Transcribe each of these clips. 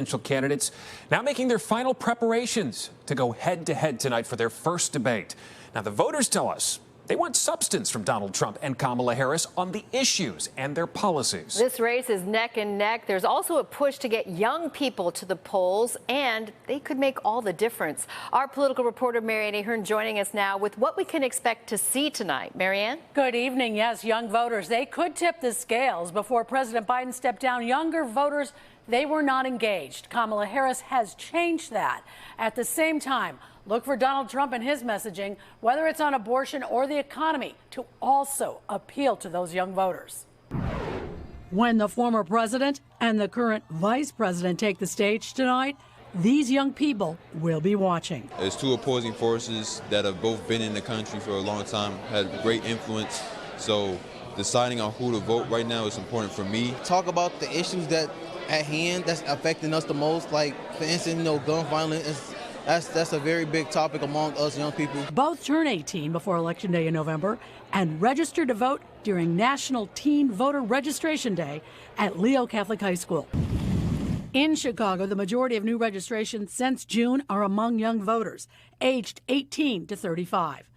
Presidential candidates now making their final preparations to go head-to-head tonight for their first debate. Now, the voters tell us they want substance from Donald Trump and Kamala Harris on the issues and their policies. This race is neck and neck. There's also a push to get young people to the polls, and they could make all the difference. Our political reporter, Ann Ahern, joining us now with what we can expect to see tonight. Ann? Good evening. Yes, young voters, they could tip the scales. Before President Biden stepped down, younger voters, they were not engaged. Kamala Harris has changed that. At the same time, look for Donald Trump and his messaging, whether it's on abortion or the economy, to also appeal to those young voters. When the former president and the current vice president take the stage tonight, these young people will be watching. There's two opposing forces that have both been in the country for a long time, had great influence. So deciding on who to vote right now is important for me. Talk about the issues that at hand that's affecting us the most, like, for instance, gun violence. That's a very big topic among us young people. Both turn 18 before Election Day in November and register to vote during National Teen Voter Registration Day at Leo Catholic High School. In Chicago, the majority of new registrations since June are among young voters aged 18 to 35.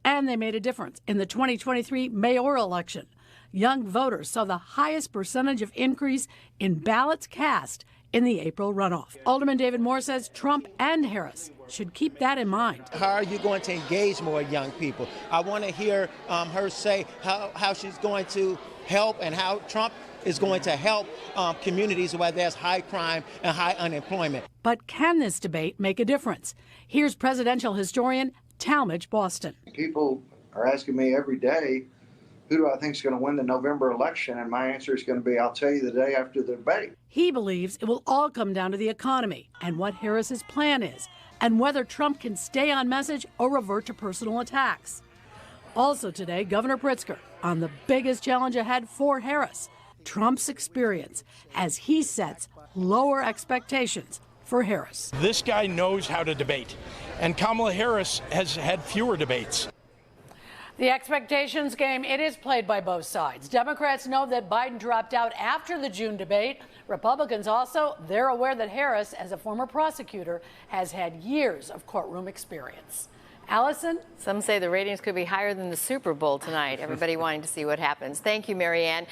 And they made a difference in the 2023 mayoral election. Young voters saw the highest percentage of increase in ballots cast in the April runoff. Alderman David Moore says Trump and Harris should keep that in mind. How are you going to engage more young people? I want to hear her say how she's going to help and how Trump is going to help communities where there's high crime and high unemployment. But can this debate make a difference? Here's presidential historian Talmadge Boston. People are asking me every day, who do I think is going to win the November election? And my answer is going to be, I'll tell you the day after the debate. He believes it will all come down to the economy and what Harris's plan is, and whether Trump can stay on message or revert to personal attacks. Also today, Governor Pritzker on the biggest challenge ahead for Harris, Trump's experience, as he sets lower expectations for Harris. This guy knows how to debate, and Kamala Harris has had fewer debates. The expectations game, it is played by both sides. Democrats know that Biden dropped out after the June debate. Republicans also, they're aware that Harris, as a former prosecutor, has had years of courtroom experience. Allison? Some say the ratings could be higher than the Super Bowl tonight. Everybody wanting to see what happens. Thank you, Ann.